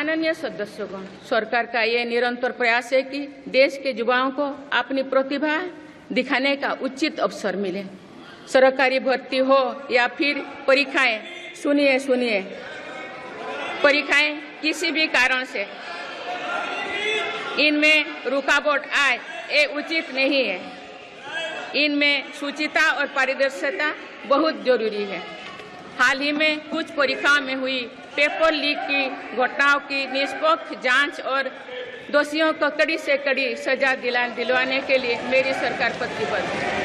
माननीय सदस्यगण, सरकार का ये निरंतर प्रयास है कि देश के युवाओं को अपनी प्रतिभा दिखाने का उचित अवसर मिले। सरकारी भर्ती हो या फिर परीक्षाएं, सुनिए, परीक्षाएं किसी भी कारण से इनमें रुकावट आए, ये उचित नहीं है। इनमें शुचिता और पारदर्शिता बहुत जरूरी है। हाल ही में कुछ परीक्षाओं में हुई पेपर लीक की घटनाओं की निष्पक्ष जांच और दोषियों को कड़ी से कड़ी सजा दिलवाने के लिए मेरी सरकार प्रतिबद्ध है।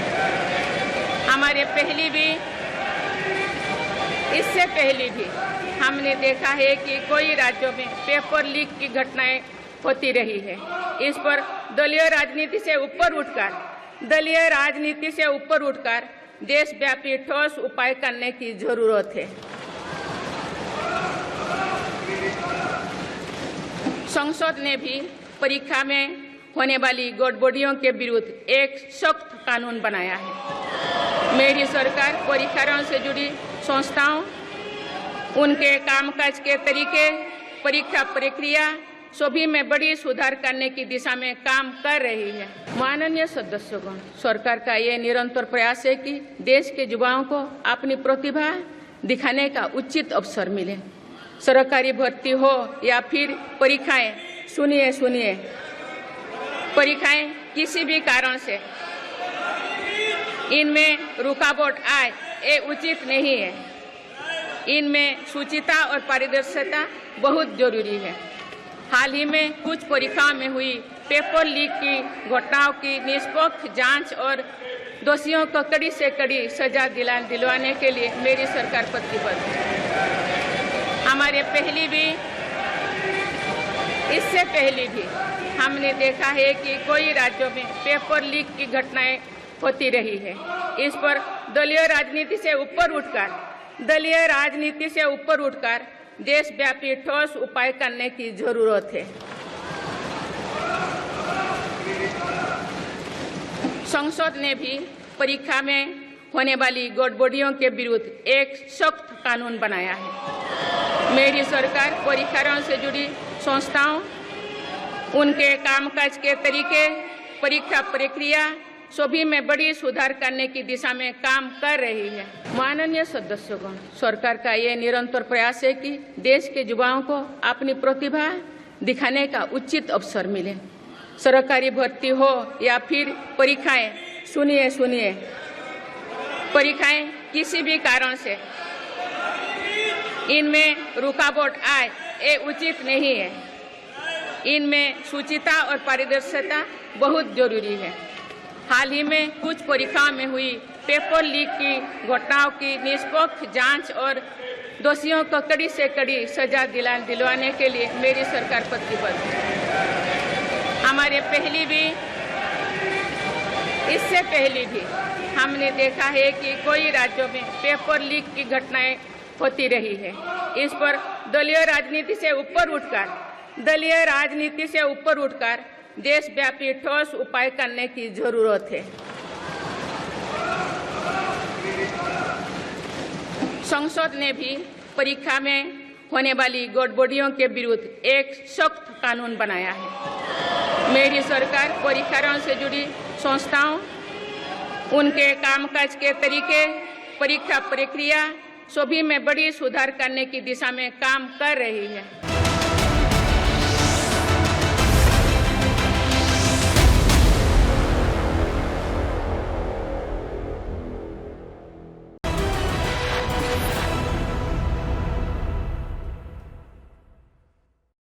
इससे पहले भी हमने देखा है कि कई राज्यों में पेपर लीक की घटनाएं होती रही है। इस पर दलीय राजनीति से ऊपर उठकर देशव्यापी ठोस उपाय करने की जरूरत है। संसद ने भी परीक्षा में होने वाली गड़बड़ियों के विरुद्ध एक सख्त कानून बनाया है। मेरी सरकार परीक्षाओं से जुड़ी संस्थाओं, उनके कामकाज के तरीके, परीक्षा प्रक्रिया सभी में बड़ी सुधार करने की दिशा में काम कर रही है। माननीय सदस्यगण, सरकार का ये निरंतर प्रयास है कि देश के युवाओं को अपनी प्रतिभा दिखाने का उचित अवसर मिले। सरकारी भर्ती हो या फिर परीक्षाएं, सुनिए, परीक्षाएं किसी भी कारण से इनमें रुकावट आए, ये उचित नहीं है। इनमें शुचिता और पारदर्शिता बहुत जरूरी है। हाल ही में कुछ परीक्षाओं में हुई पेपर लीक की घटनाओं की निष्पक्ष जांच और दोषियों को कड़ी से कड़ी सजा दिलवाने के लिए मेरी सरकार प्रतिबद्ध है। इससे पहले भी हमने देखा है कि कई राज्यों में पेपर लीक की घटनाएं होती रही है। इस पर दलीय राजनीति से ऊपर उठकर देशव्यापी ठोस उपाय करने की जरूरत है। संसद ने भी परीक्षा में होने वाली गड़बड़ियों के विरुद्ध एक सख्त कानून बनाया है। मेरी सरकार परीक्षाओं से जुड़ी संस्थाओं, उनके कामकाज के तरीके, परीक्षा प्रक्रिया सभी में बड़ी सुधार करने की दिशा में काम कर रही है। माननीय सदस्यगण, सरकार का ये निरंतर प्रयास है कि देश के युवाओं को अपनी प्रतिभा दिखाने का उचित अवसर मिले। सरकारी भर्ती हो या फिर परीक्षाएं, सुनिए, परीक्षाएं किसी भी कारण से इनमें रुकावट आए, ये उचित नहीं है। इनमें शुचिता और पारदर्शिता बहुत जरूरी है। हाल ही में कुछ परीक्षाओं में हुई पेपर लीक की घटनाओं की निष्पक्ष जांच और दोषियों को कड़ी से कड़ी सजा दिलवाने के लिए मेरी सरकार प्रतिबद्ध है। इससे पहले भी हमने देखा है कि कई राज्यों में पेपर लीक की घटनाएं होती रही है। इस पर दलीय राजनीति से ऊपर उठकर देशव्यापी ठोस उपाय करने की जरूरत है। संसद ने भी परीक्षा में होने वाली गड़बड़ियों के विरुद्ध एक सख्त कानून बनाया है। मेरी सरकार परीक्षाओं से जुड़ी संस्थाओं, उनके कामकाज के तरीके, परीक्षा प्रक्रिया सभी में बड़ी सुधार करने की दिशा में काम कर रही है।